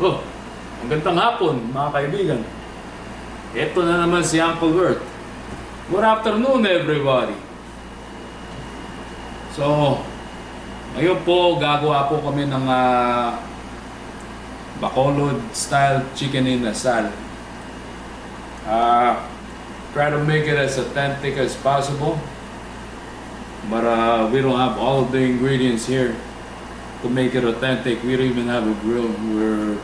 Oh, magandang hapon mga kaibigan. Ito na naman si Uncle Bert. Good afternoon everybody. So, ngayon po gagawa po kami ng Bacolod style chicken inasal. Try to make it as authentic as possible. But we don't have all of the ingredients here to make it authentic. We don't even have a grill. We're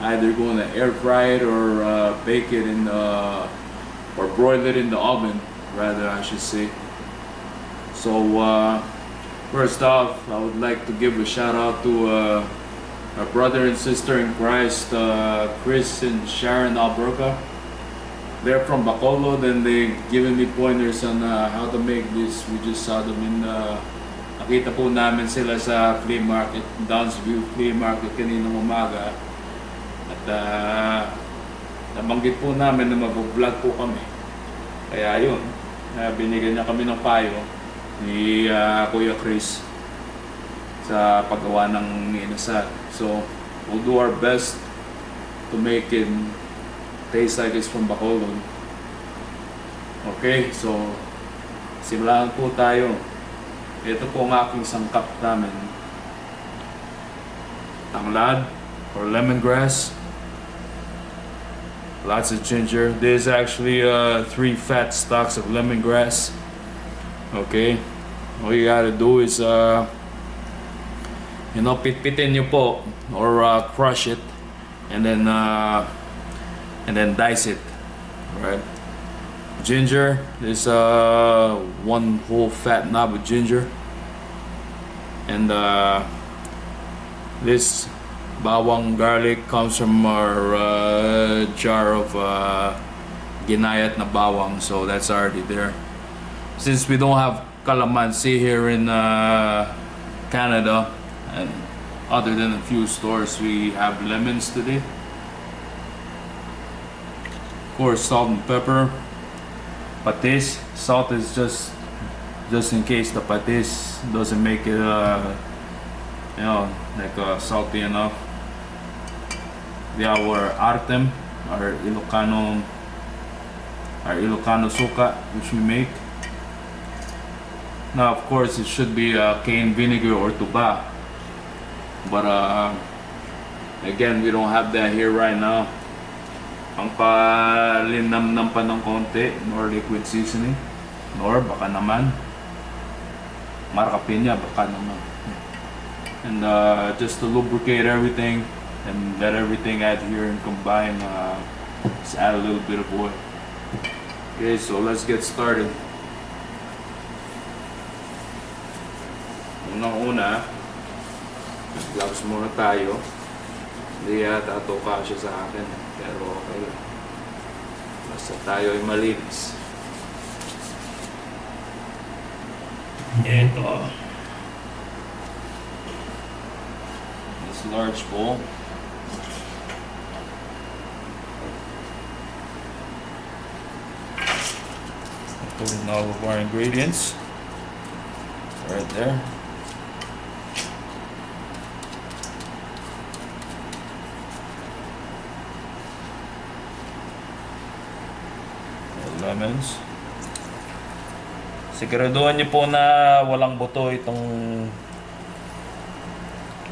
either going to air fry it or bake it in the, or broil it in the oven, rather I should say. So first off, I would like to give a shout out to our brother and sister in Christ, Chris and Sharon Alberca. They're from Bacolod and they've given me pointers on how to make this. We just saw them in nakita po namin sila sa flea market, Downsview Flea Market kaninang umaga. At nabanggit po namin na mag-vlog po kami. Kaya yun, binigyan niya kami ng payo ni Kuya Chris sa paggawa ng inasal. So, we'll do our best to make it taste like it's from Bacolod. Okay, so simulan po tayo. Ito po ang aking sangkap namin. Tanglad or lemongrass. Lots of ginger. There's actually 3 fat stalks of lemongrass. Okay, all you gotta do is pitpitin nyo po or crush it and then dice it. Right. Ginger. There's 1 whole fat knob of ginger, and this bawang garlic comes from our jar of ginayat na bawang, so that's already there. Since we don't have calamansi here in Canada, and other than a few stores, we have lemons today. Of course, salt and pepper. Patis. Salt is just in case the patis doesn't make it salty enough. We have our artem, our Ilocano suka, which we make. Now, of course, it should be cane vinegar or tuba, but again, we don't have that here right now. Ang palinamnam pa ng konti, nor liquid seasoning, nor baka naman marca piña, baka naman. And just to lubricate everything and let everything adhere and combine, just add a little bit of oil. Okay, so let's get started. Unang-una, gloves muna tayo. Hindi yata ito kasya sa akin, pero okay lang. Basta tayo ay malinis. Ito. This large bowl. Put in all of our ingredients. Right there. Lemons. Siguraduhan niyo po na walang buto itong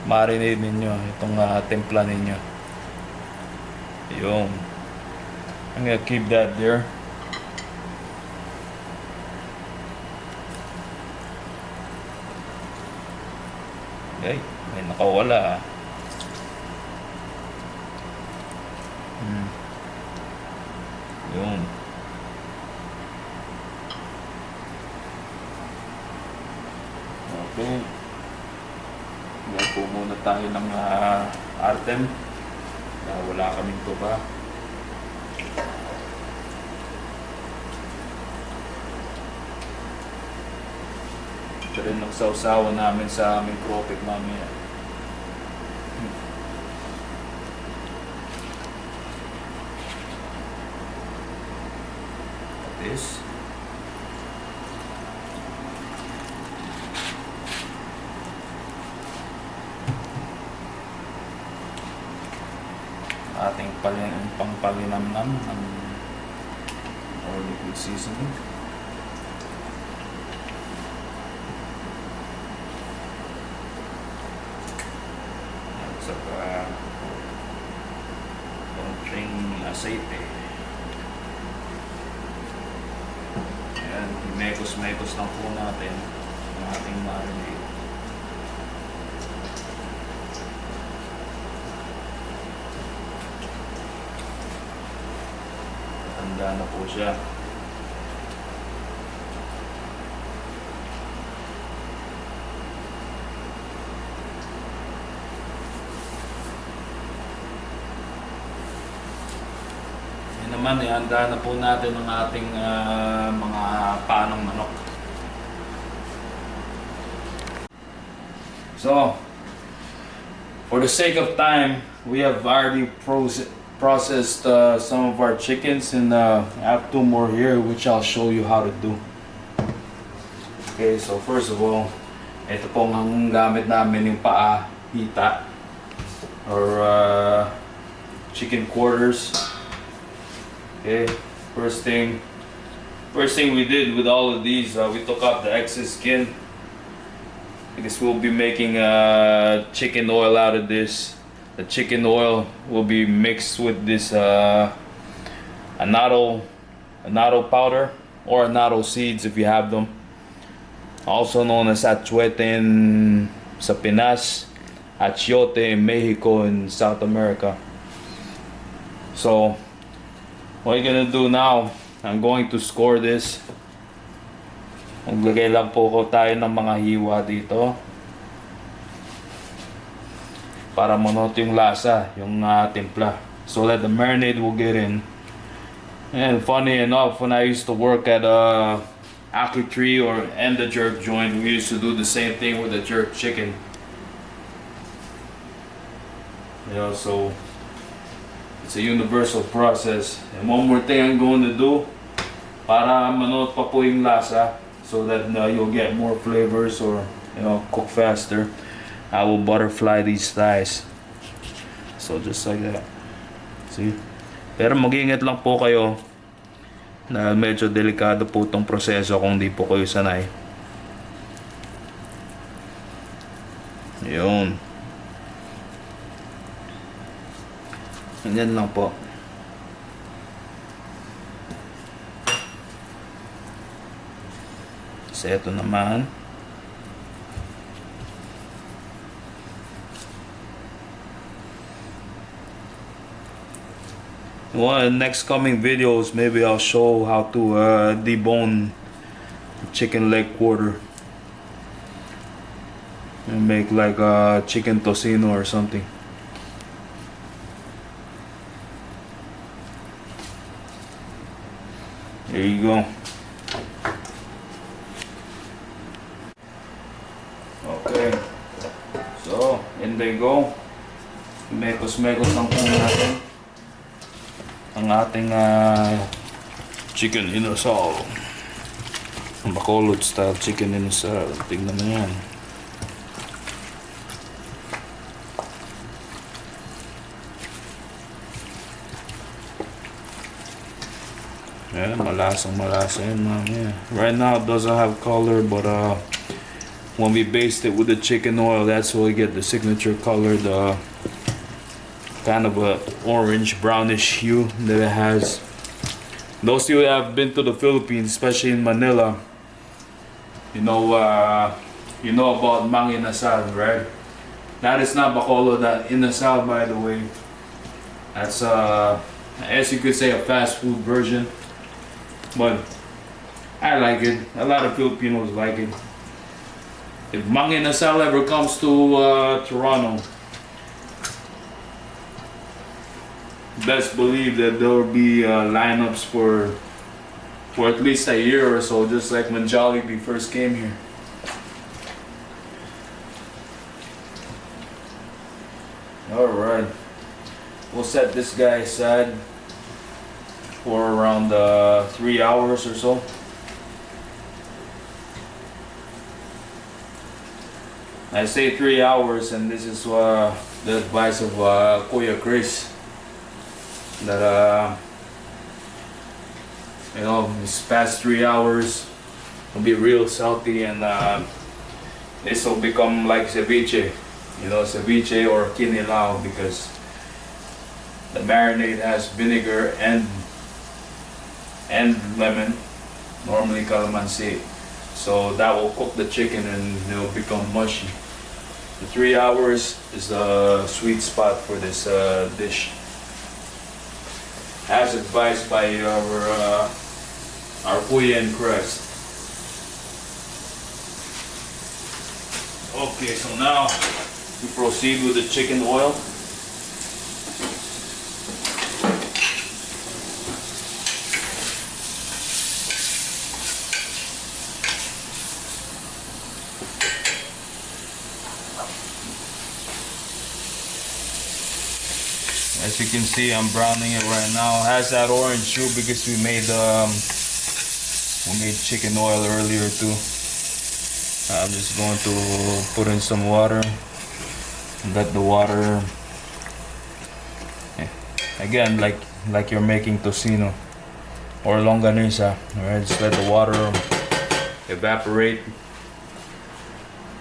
marinade ninyo, itong timpla ninyo. Yung I'm gonna keep that there. Okay, may nakawala. Yung okay. Ngayon po muna tayo ng artem. Wala kaming tuba. Ito rin ang sausawan namin sa aming prophet mamaya. This. ating pangpalinamnam ng or liquid seasoning. At saka konting aceite. Ayan, mekos-mekos lang po natin ang ating marinade. Handa na po siya. Yan naman, ihanda na po natin ang ating mga panong manok. So, for the sake of time, we have already processed some of our chickens, and I have 2 more here which I'll show you how to do. Okay, so first of all, ito pong ang gamit namin yung paa, hita or chicken quarters. Okay, first thing we did with all of these, we took out the excess skin because we'll be making chicken oil out of this. The chicken oil will be mixed with this annatto powder or annatto seeds if you have them, also known as achuete in sa Pinas, achiote in Mexico and South America. So what you're gonna do now, I'm going to score this. Maglagay lang po tayo ng mga hiwa dito para manoto yung lasa, yung timpla, so that the marinade will get in. And funny enough, when I used to work at Aki Tree and the jerk joint, we used to do the same thing with the jerk chicken. You know, so it's a universal process. And one more thing I'm going to do para manoto pa po yung lasa, so that you'll get more flavors or cook faster. I will butterfly these thighs. So just like that. See? Pero mag-iingat lang po kayo na medyo delikado po itong proseso kung di po kayo sanay. Yun. Ganyan lang po. So ito naman. Well, in next coming videos, maybe I'll show how to debone chicken leg quarter and make like a chicken tocino or something. There you go. Okay, so in they go. Mekos-mekos lang po natin ang ating chicken inasal. Bacolod style chicken inasal. Tingnan mo yan. Yeah, malasa yan, man. Yeah. Right now it doesn't have color, but when we baste it with the chicken oil, that's where we get the signature color, the kind of a orange brownish hue that it has. Those of you that have been to the Philippines, especially in Manila, you know about Mang Inasal, right? That is not Bacolod, that Inasal, by the way. That's as you could say, a fast food version, but I like it. A lot of Filipinos like it. If Mang Inasal ever comes to Toronto, best believe that there will be lineups for at least a year or so, just like when Jollibee first came here. Alright, we'll set this guy aside for around 3 hours or so. I say 3 hours, and this is the advice of Kuya Chris. that you know, this past 3 hours will be real salty, and this will become like ceviche, you know, ceviche or kinilaw, because the marinade has vinegar and lemon, normally calamansi. So that will cook the chicken and it will become mushy. The 3 hours is the sweet spot for this dish, as advised by our Kuya and Crest. Okay, so now we proceed with the chicken oil. As you can see, I'm browning it right now. It has that orange hue because we made chicken oil earlier too. I'm just going to put in some water. Let the water, again, like you're making tocino or longanisa. Alright, just let the water evaporate.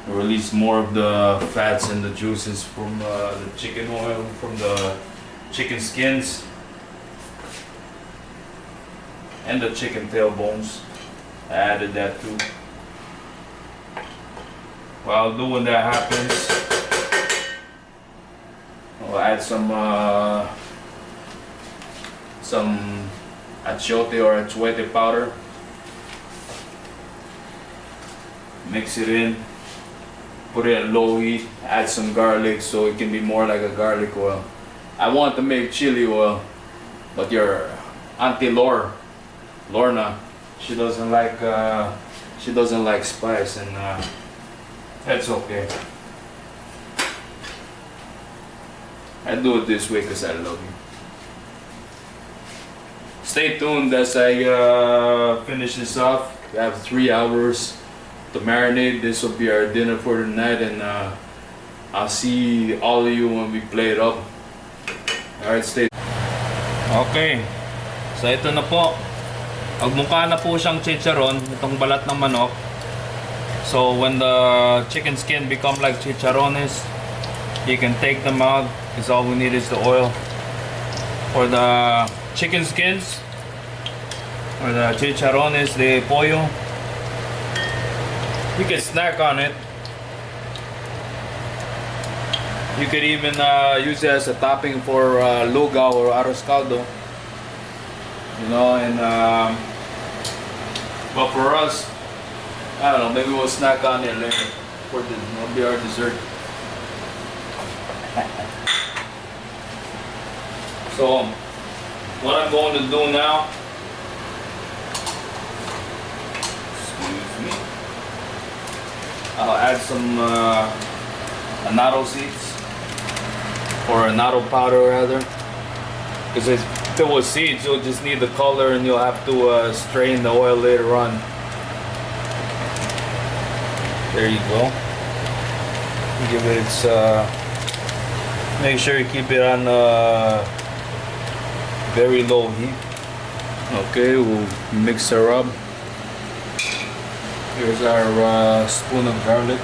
Release more of the fats and the juices from the chicken oil, from the chicken skins and the chicken tail bones. I added that too. While doing that happens, I'll add some achiote or achiote powder. Mix it in. Put it at low heat. Add some garlic so it can be more like a garlic oil. I want to make chili oil, but your Auntie Lorna, she doesn't like spice, and that's okay. I do it this way because I love you. Stay tuned as I finish this off. We have 3 hours to marinate. This will be our dinner for the night, and I'll see all of you when we play it up. Alright, stay. Okay, so ito na po. Magmukha na po siyang chicharon, itong balat ng manok. So when the chicken skin become like chicharrones, you can take them out, because all we need is the oil. For the chicken skins, or the chicharrones de pollo, you can snack on it. You could even use it as a topping for lugaw or arroz caldo. You know, and but for us, I don't know, maybe we'll snack on it later. It'll be our dessert. So, what I'm going to do now, excuse me, I'll add some annatto seeds, or annatto powder rather, because if it was seeds, you'll just need the color and you'll have to strain the oil later on. There you go. Give it its, make sure you keep it on very low heat. Okay, we'll mix her up. Here's our spoon of garlic.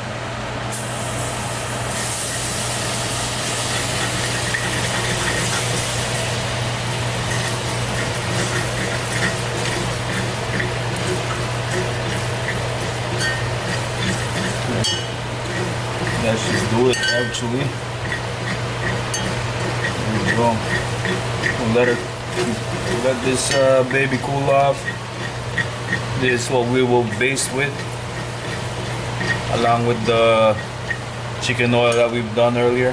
That should do it actually. There we go. We'll let this baby cool off. This is what we will baste with, along with the chicken oil that we've done earlier.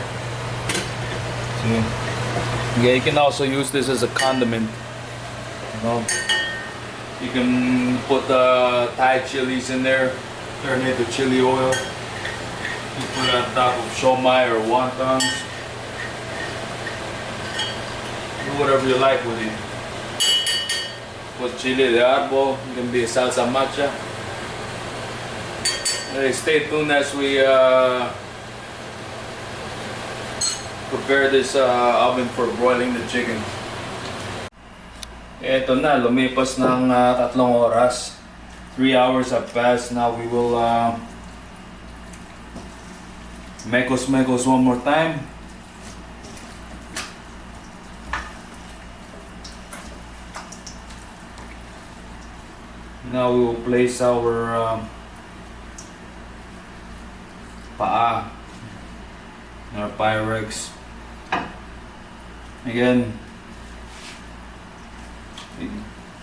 See? Yeah, you can also use this as a condiment. You know, you can put the Thai chilies in there, turn it into chili oil. You put it on top of shomai or wontons. Do whatever you like with it. Put chili de árbol, it can be a salsa macha. Hey, stay tuned as we prepare this oven for broiling the chicken. Eto na, lumipas ng 3 oras. 3 hours have passed. Now we will mekos one more time. Now we will place our paa, our Pyrex. Again,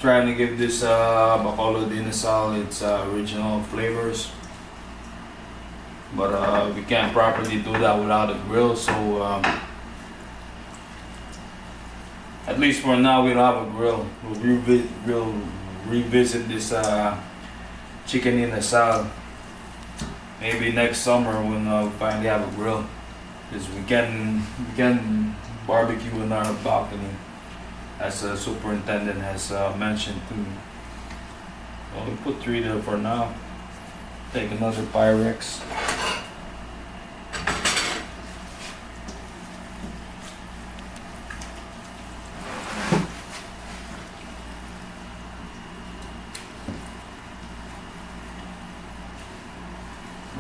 trying to give this Bacolod Inasal its original flavors, but we can't properly do that without a grill. So at least for now, we don't have a grill. We'll revisit this chicken Inasal maybe next summer when we finally have a grill, because we can barbecue in our balcony, as the superintendent has mentioned to me. Well, we put 3 there for now. Take another Pyrex.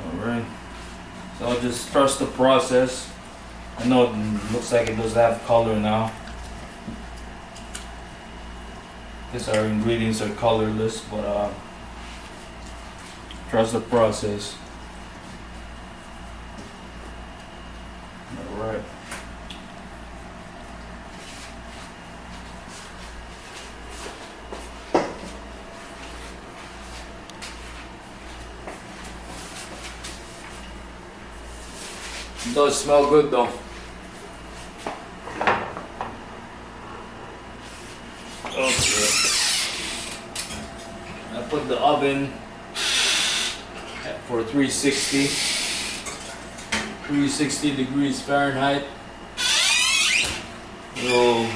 Alright. So I'll just trust the process. I know it looks like it does have color now, because our ingredients are colorless, but trust the process. Alright. It does smell good though. Okay. I put the oven for 360 degrees Fahrenheit. We'll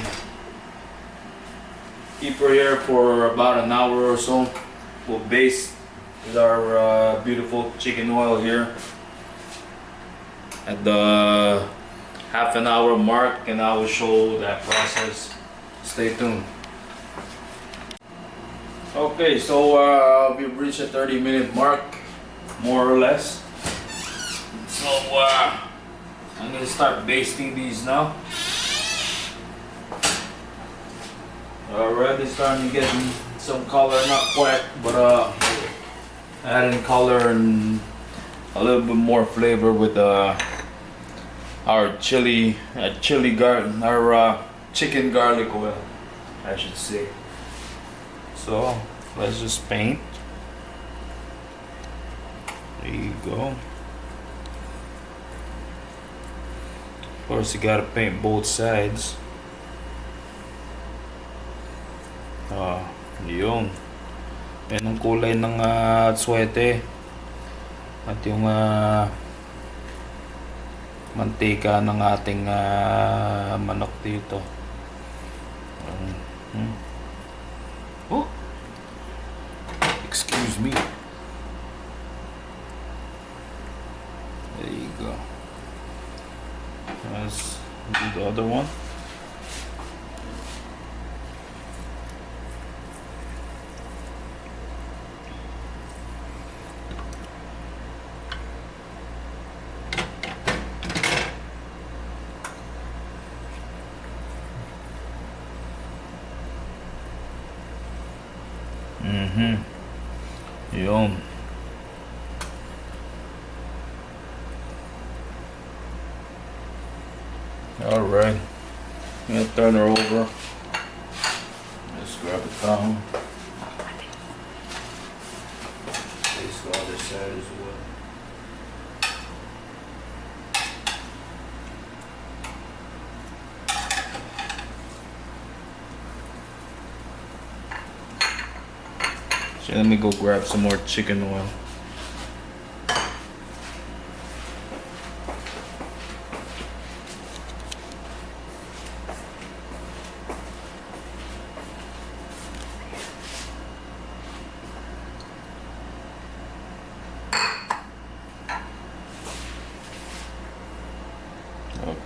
keep her here for about an hour or so. We'll baste with our beautiful chicken oil here at the half an hour mark, and I will show that process. Stay tuned. Okay, so we've reached a 30-minute mark, more or less. So I'm gonna start basting these now. Already starting to get some color, not quite, but adding color and a little bit more flavor with our chicken garlic oil, I should say. So let's just paint. There you go. Of course, you gotta paint both sides. Yun. Yan ang kulay ng swete. At yung mantika ng ating manok dito. Oh! Excuse me. There you go. Let's do the other one. Yun. Alright. I'm gonna turn her over. Let's grab a towel. Place the other side as well. So let me go grab some more chicken oil.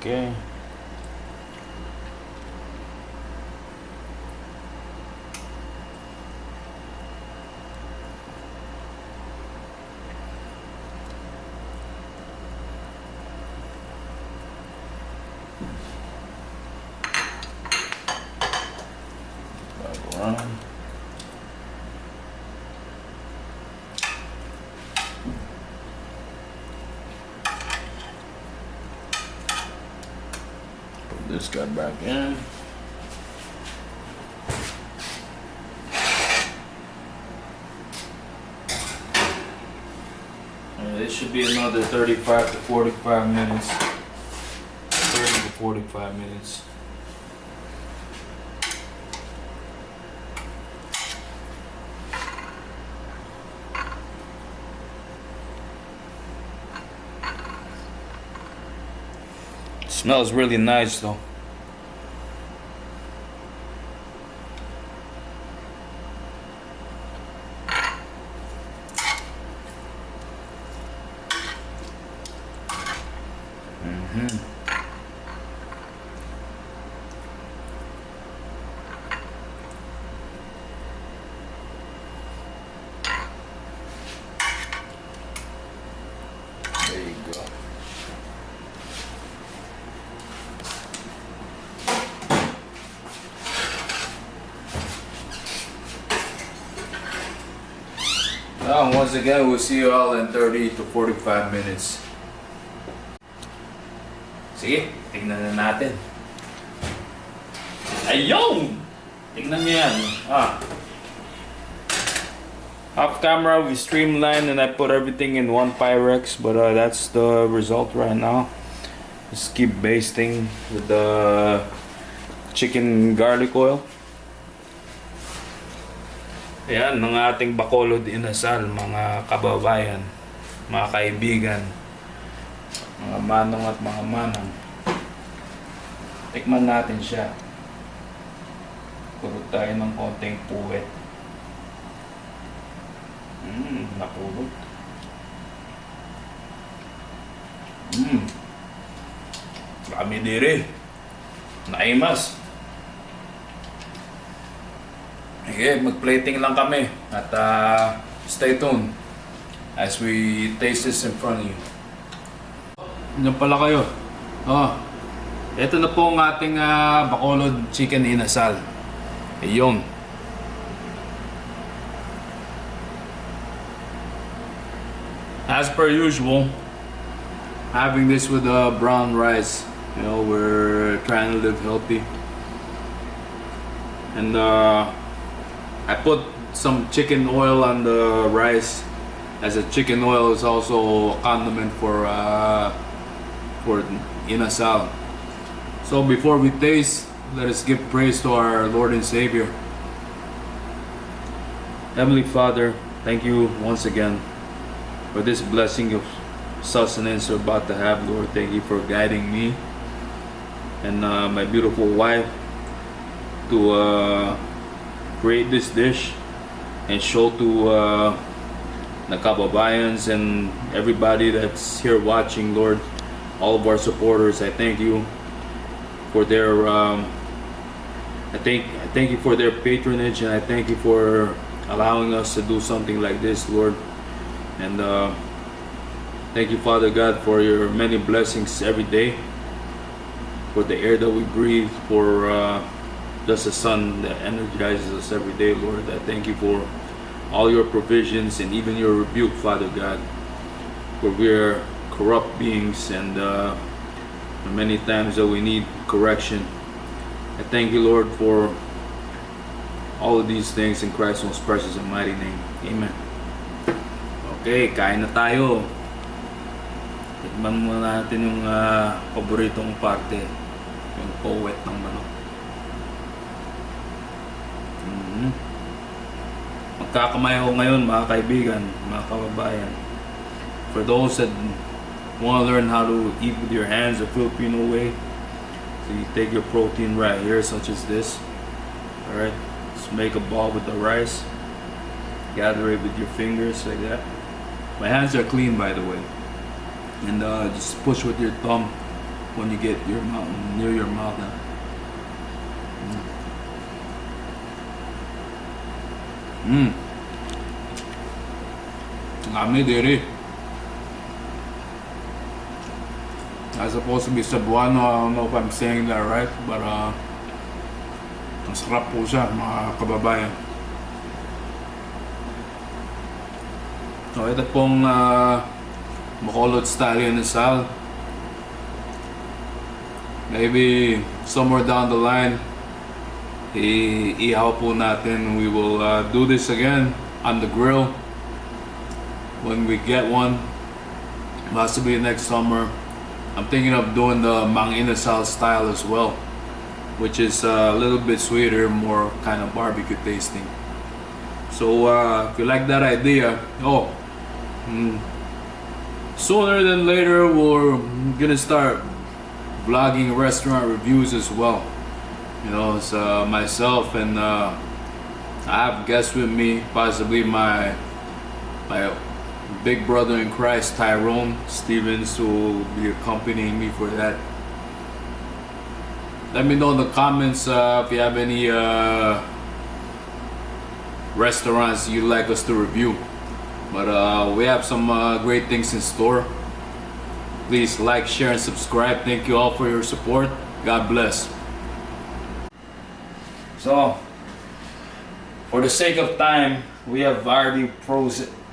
Okay. this guy back in. It should be another 35 to 45 minutes. 30 to 45 minutes. Smells really nice though. There you go. Now, once again, we'll see you all in 30 to 45 minutes. Sige, tignan na natin. Ayun! Tignan niyo yan. Off camera, we streamlined and I put everything in one Pyrex, but that's the result right now. Just keep basting with the chicken garlic oil. Ayan, ng ating Bacolod Inasal, mga kababayan, mga kaibigan, mga manong at mga manang. Tikman natin siya. Puro tayo ng konting puwet. Napulot. Kami diri. Naimas. Okay, mag-plating lang kami at stay tuned as we taste this in front of you. Diyan pala kayo. Ito na po ang ating Bacolod Chicken Inasal. Ayun. As per usual, having this with brown rice. You know, we're trying to live healthy. And I put some chicken oil on the rice, as a chicken oil is also a condiment for Inasal. So before we taste, let us give praise to our Lord and Savior. Heavenly Father, thank you once again for this blessing of sustenance we're about to have, Lord. Thank you for guiding me and my beautiful wife to create this dish and show to the kababayans and everybody that's here watching, Lord, all of our supporters. I thank you for their I thank you for their patronage, and I thank you for allowing us to do something like this, Lord. And thank you, Father God, for your many blessings every day, for the air that we breathe, for just the sun that energizes us every day, Lord. I thank you for all your provisions and even your rebuke, Father God, for we are corrupt beings and many times that we need correction. I thank you, Lord, for all of these things in Christ's most precious and mighty name. Amen. Okay, kain na tayo. Tikman muna natin yung paboritong parte, yung puwet ng manok. Magkakamay ako ngayon, mga kaibigan, mga kababayan. For those that want to learn how to eat with your hands the Filipino way, so you take your protein right here, such as this. Alright, just make a ball with the rice, gather it with your fingers like that. My hands are clean, by the way. And just push with your thumb when you get your mouth near your mouth now. Lami diri. As supposed to be Cebuano, I don't know if I'm saying that right, but masarap po siya, mga kababayan. So ito pong Bacolod style Inasal. maybe somewhere down the line, ihaw po natin. We will do this again on the grill when we get one, possibly next summer. I'm thinking of doing the Inasal style as well, which is a little bit sweeter, more kind of barbecue tasting. So if you like that idea, sooner than later we're gonna start vlogging restaurant reviews as well. You know, it's myself and I have guests with me, possibly my big brother in Christ, Tyrone Stevens, who will be accompanying me for that. Let me know in the comments if you have any restaurants you'd like us to review. But we have some great things in store. Please like, share, and subscribe. Thank you all for your support. God bless. So, for the sake of time, we have already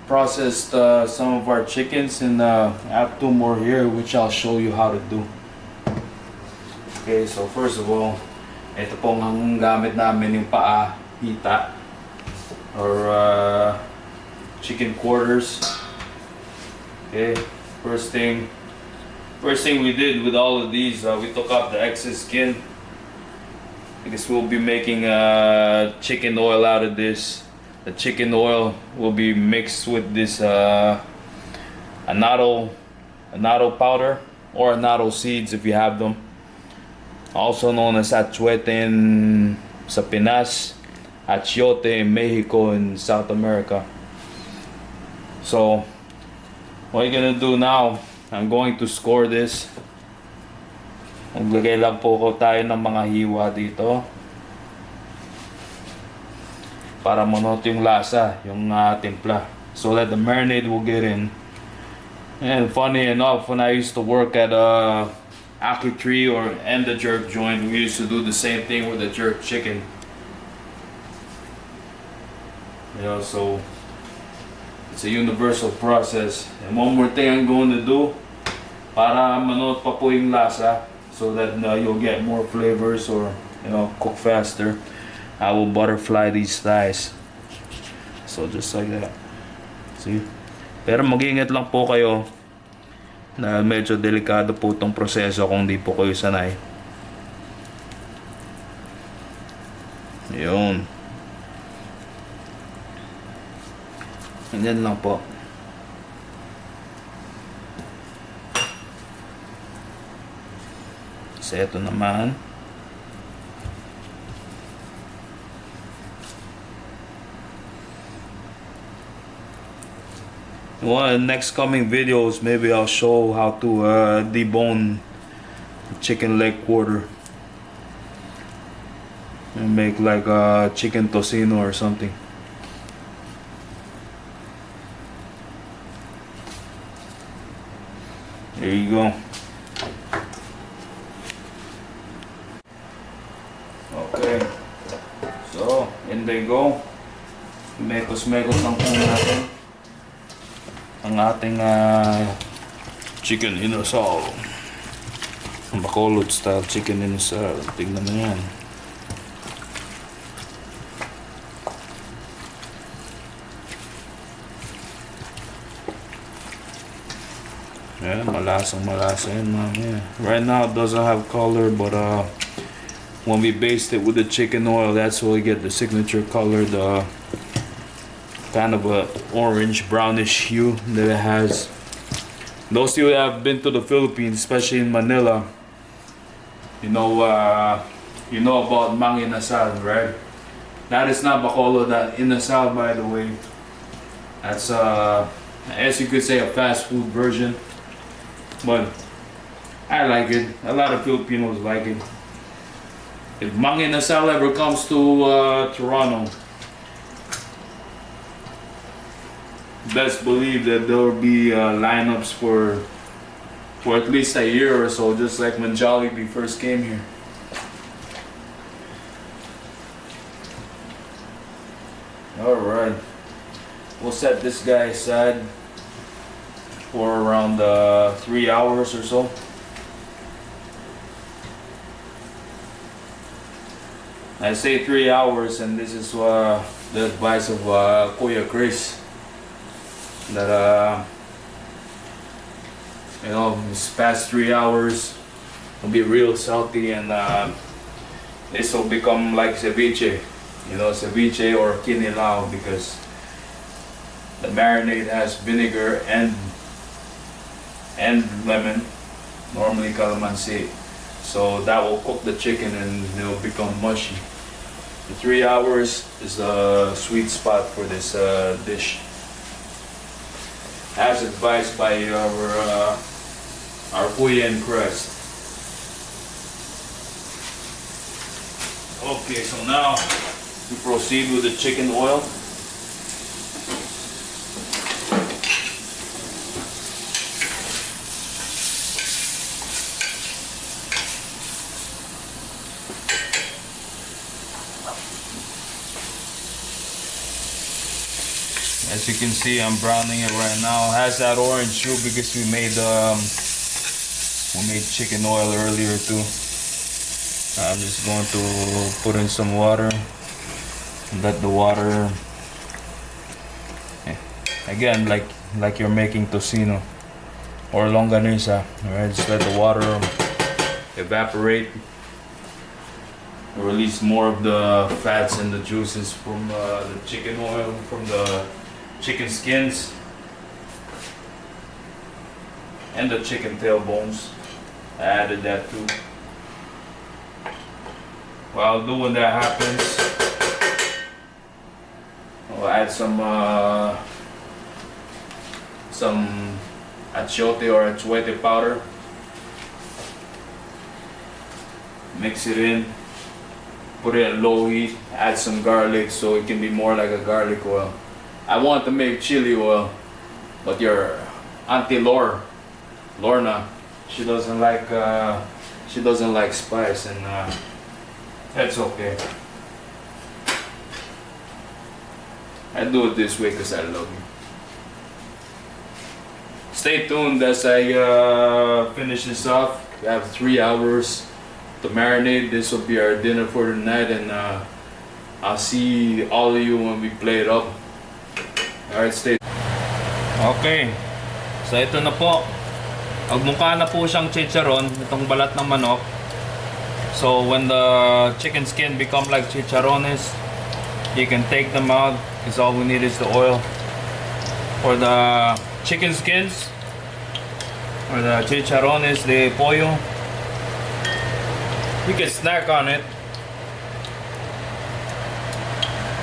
processed some of our chickens, and I have 2 more here which I'll show you how to do. Okay, so first of all, ito pong ang gamit namin, yung paa, hita, or chicken quarters. Okay, first thing we did with all of these, we took out the excess skin, because we'll be making chicken oil out of this. The chicken oil will be mixed with this annatto powder, or annatto seeds if you have them, also known as achuete in sa Pinas, achiote in Mexico and South America. So what you're gonna do now, I'm going to score this. Maglagay lang po tayo ng mga hiwa dito para manot yung lasa, yung timpla, so that the marinade will get in. And funny enough, when I used to work at Aki Tree and the jerk joint, we used to do the same thing with the jerk chicken. You know, so it's a universal process. And one more thing I'm going to do, para manot pa po yung lasa, so that you'll get more flavors, or cook faster, I will butterfly these thighs. So just like that. See? Pero mag-iingat lang po kayo na medyo delikado po itong proseso kung di po kayo sanay. Yun. Ganyan lang po. Kasi ito naman, well, next coming videos, maybe I'll show how to debone chicken leg quarter and make like a chicken tocino or something. There you go. Okay, so in they go. Mekos-mekos lang po natin ang ating chicken inasal. Bacolod style chicken inasal. Tignan mo yan. Yeah, malasa yan, man. Right now it doesn't have color, but when we baste it with the chicken oil, that's where we get the signature color, the kind of a orange brownish hue that it has. Those of you that have been to the Philippines, especially in Manila, you know about Inasal, right? That is not Bacolod, that Inasal, by the way. That's as you could say, a fast food version, but I like it. A lot of Filipinos like it. If Inasal ever comes to Toronto, best believe that there will be lineups for at least a year or so, just like when Jollibee first came here. Alright, we'll set this guy aside for around 3 hours or so. I say 3 hours, and this is the advice of Kuya Chris. That you know, this past 3 hours will be real salty, and this will become like ceviche. You know, ceviche or kinilaw, because the marinade has vinegar and lemon, normally calamansi. So that will cook the chicken and it will become mushy. The 3 hours is a sweet spot for this dish. As advised by our Kuya and Crest. Okay, so now we proceed with the chicken oil. As you can see, I'm browning it right now. It has that orange hue because we made chicken oil earlier too. I'm just going to put in some water. Let the water, again, like you're making tocino or longanisa. Alright, just let the water evaporate. Release more of the fats and the juices from the chicken oil, from the chicken skins and the chicken tail bones. I added that too. While doing that happens, I'll add some achiote or achuete powder. Mix it in. Put it at low heat. Add some garlic so it can be more like a garlic oil. I want to make chili oil, but your Auntie Lorna, she doesn't like spice, and that's okay. I do it this way because I love you. Stay tuned as I finish this off. We have 3 hours to marinate. This will be our dinner for tonight, and I'll see all of you when we play it up. Alright, stay. Okay, so ito na po. Magmukha na po siyang chicharon, itong balat ng manok. So when the chicken skin become like chicharrones, you can take them out because all we need is the oil. For the chicken skins, or the chicharrones de pollo, you can snack on it.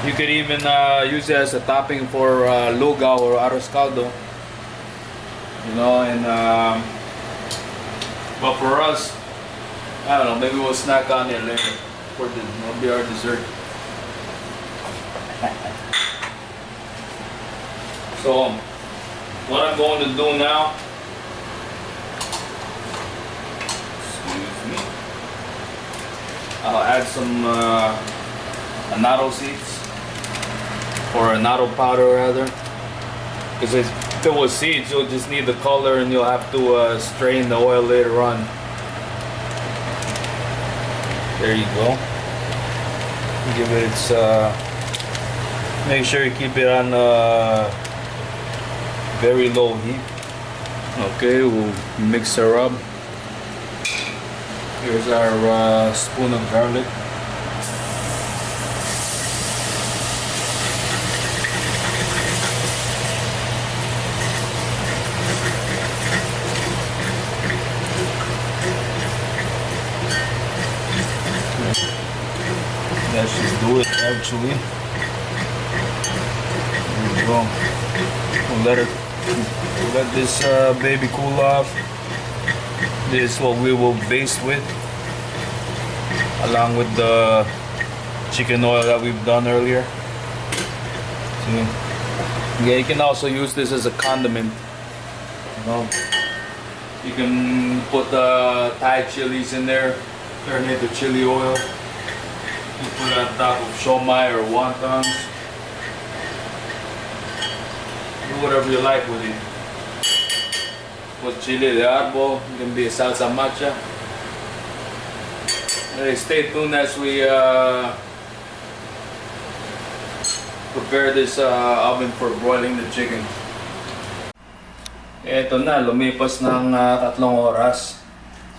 You could even use it as a topping for lugaw or arroz caldo. You know, and but for us, I don't know, maybe we'll snack on it later. For the, it'll be our dessert. So, what I'm going to do now, excuse me, I'll add some annatto seeds, or annatto powder rather, because if it was seeds, you'll just need the color and you'll have to strain the oil later on. There you go. Give it its, make sure you keep it on very low heat. Okay, we'll mix her up. Here's our spoon of garlic. That should do it actually. There we go. We'll let this baby cool off. This is what we will baste with, along with the chicken oil that we've done earlier. See? Yeah, you can also use this as a condiment. You know, you can put Thai chilies in there, turn it to chili oil. You put it on top of shomai or wontons. Do whatever you like with it. Put chili de árbol, it can be a salsa macha. Hey, stay tuned as we prepare this oven for broiling the chicken. Ito na, lumipas ng 3 oras.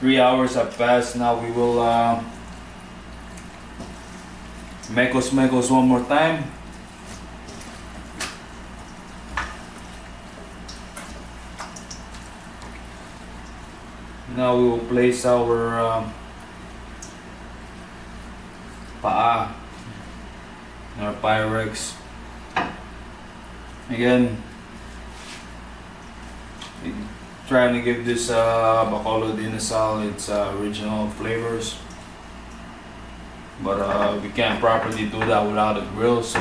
3 hours have passed. Now we will mekos one more time. Now we will place our paa, our Pyrex. Again, trying to give this Bacolod Inasal its original flavors, but we can't properly do that without a grill, so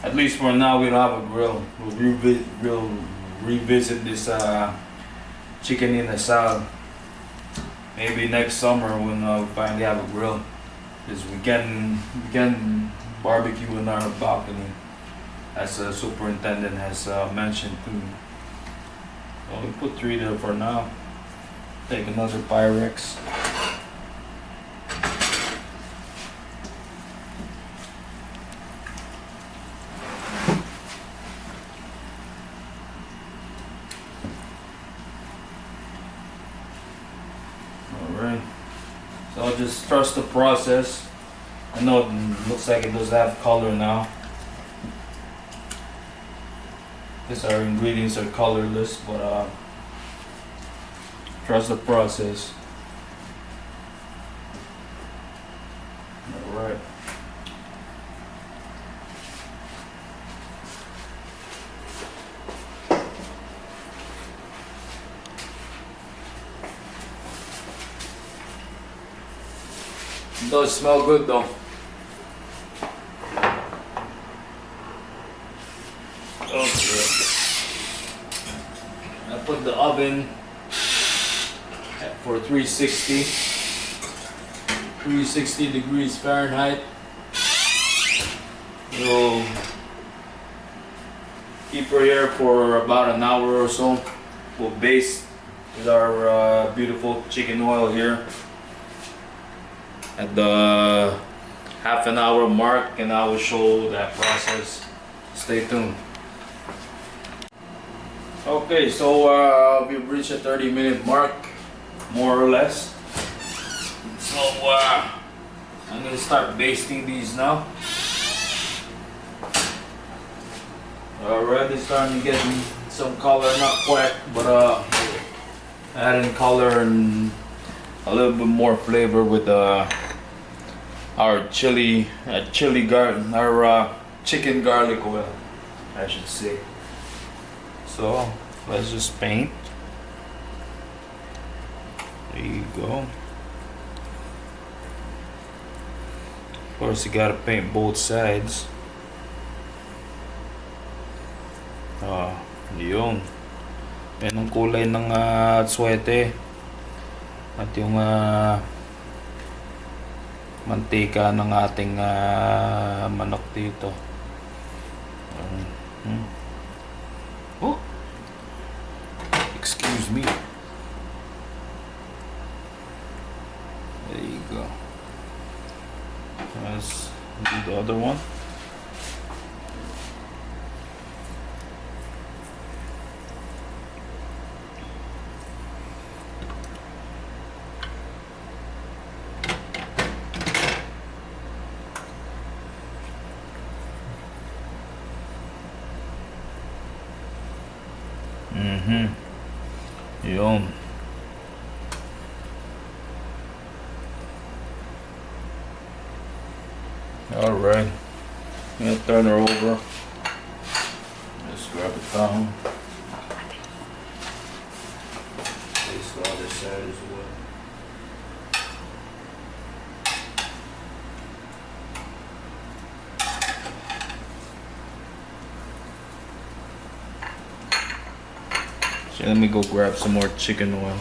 at least for now we don't have a grill. We'll revisit this chicken Inasal maybe next summer when we finally have a grill, because we can barbecue in our balcony, as the superintendent has mentioned too. So we put 3 there for now. Take another Pyrex. Alright. So I'll just trust the process. I know it looks like it does have color now, because our ingredients are colorless, but trust the process. Alright. It does smell good though. Okay. I put the oven for 360 degrees Fahrenheit. We'll keep her here for about an hour or so. We'll baste with our beautiful chicken oil here at the half an hour mark, and I will show that process. Stay tuned. Okay, so we've reached a 30-minute mark, more or less. So I'm gonna start basting these now. Already starting to get some color, not quite, but adding color and a little bit more flavor with our chicken garlic oil, I should say. So let's just paint. There you go. Of course, you gotta paint both sides. Yun. Yan ang kulay ng swete. At yung mantika ng ating manok dito. Oh, excuse me. There you go. Let's do the other one. Yun. Alright. I'm gonna turn her over. Just grab a towel. Place the other side as well. So let me go grab some more chicken oil.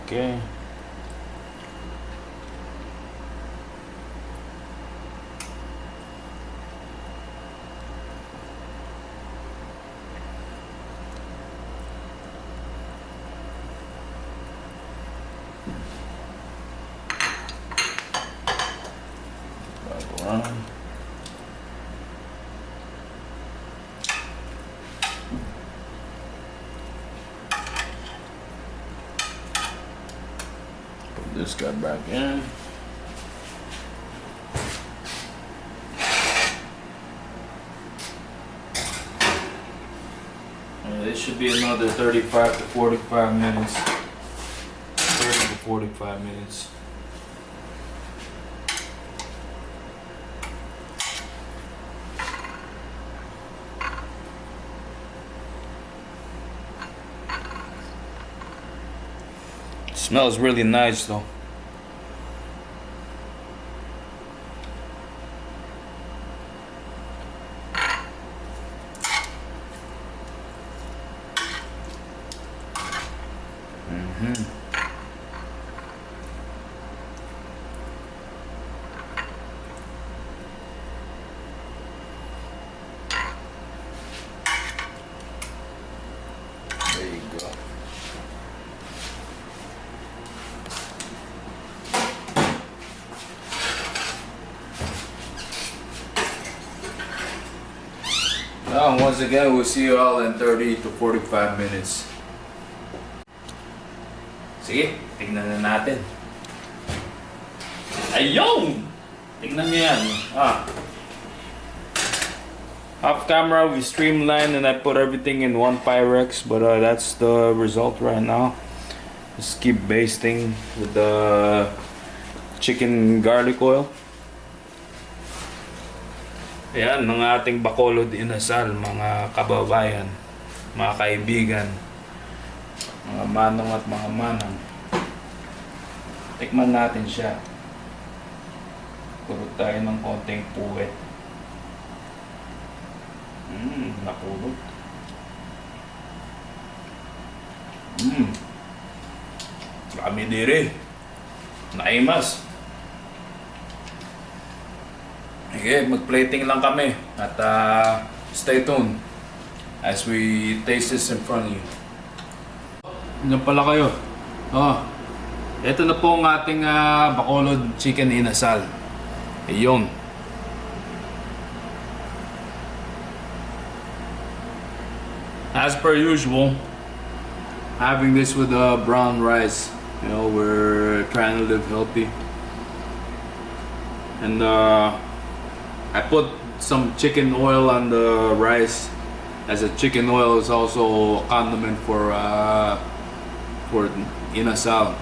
Okay. Bago around. Put this guy back in. It should be another 35 to 45 minutes. 30 to 45 minutes. Smells really nice though. There you go. Now, once again, we'll see you all in 30 to 45 minutes. Sige, tignan na natin. Ayun! Tignan niyo yan. Off camera, we streamlined and I put everything in one Pyrex, but that's the result right now. Just keep basting with the chicken garlic oil. Ayan, ng ating Bacolod Inasal, mga kababayan, mga kaibigan, mga manong at mga manang. Tikman natin siya. Puro tayo ng konting puwet. Napulot. Kami diri. Naimas. Okay, mag-plating lang kami at stay tuned as we taste this in front of you. Diyan pala kayo. Ito na po ang ating Bacolod Chicken Inasal. Ayun. As per usual, having this with brown rice. You know, we're trying to live healthy. And I put some chicken oil on the rice, as a chicken oil is also a condiment for Inasal.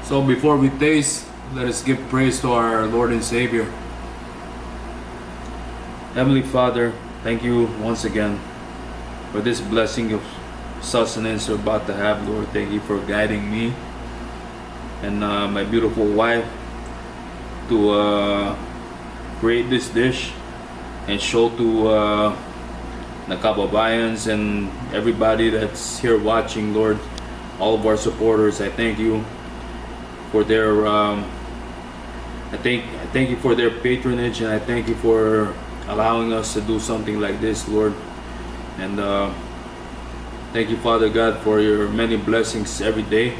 So before we taste, let us give praise to our Lord and Savior. Heavenly Father, thank you once again for this blessing of sustenance we're about to have, Lord. Thank you for guiding me and my beautiful wife to create this dish and show to the kababayans and everybody that's here watching, Lord, all of our supporters. I thank you for their I thank you for their patronage, and I thank you for allowing us to do something like this, Lord. And thank you, Father God, for your many blessings every day,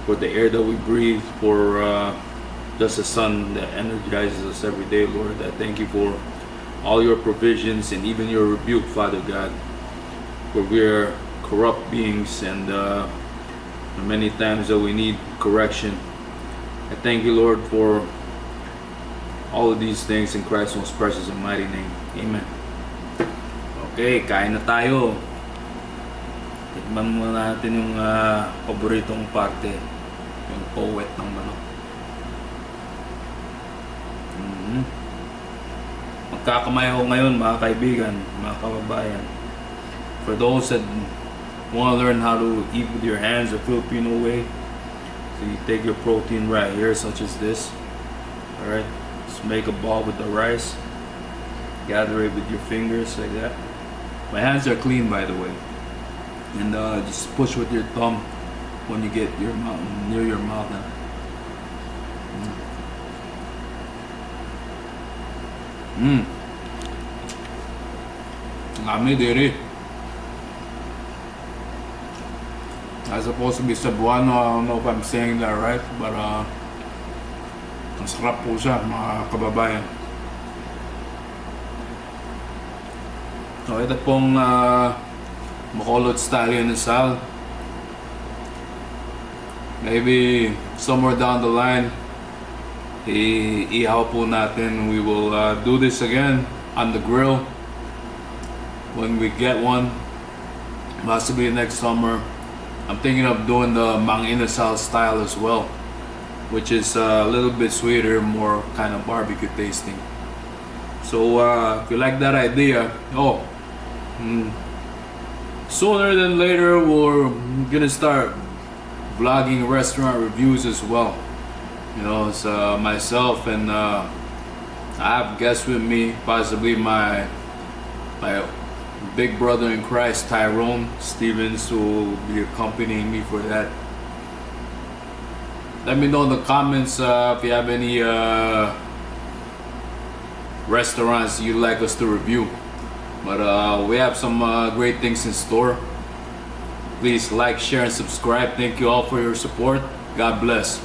for the air that we breathe, for just the sun that energizes us every day, Lord. I thank you for all your provisions and even your rebuke, Father God, for we are corrupt beings and many times that we need correction. I thank you, Lord, for all of these things in Christ's most precious and mighty name. Amen. Okay, kain na tayo. Tikman muna natin yung paboritong parte, yung powet ng manok. Magkakamay ako ngayon, mga kaibigan, mga kababayan. For those that want to learn how to eat with your hands the Filipino way, so you take your protein right here, such as this. Alright, just make a ball with the rice, gather it with your fingers like that. My hands are clean, by the way. And just push with your thumb when you get your mouth near your mouth now. Lami diri. That's supposed to be Cebuano. I don't know if I'm saying that right, but ang sarap po siya, mga kababayan. So ito pong Bacolod style Inasal. Maybe somewhere down the line, ihaw po natin. We will do this again on the grill when we get one, possibly next summer. I'm thinking of doing the Mang Inasal style as well, which is a little bit sweeter, more kind of barbecue tasting. So if you like that idea, sooner than later we're gonna start vlogging restaurant reviews as well. You know, it's myself and I have guests with me, possibly my big brother in Christ, Tyrone Stevens, who will be accompanying me for that. Let me know in the comments if you have any restaurants you'd like us to review. But we have some great things in store. Please like, share, and subscribe. Thank you all for your support. God bless.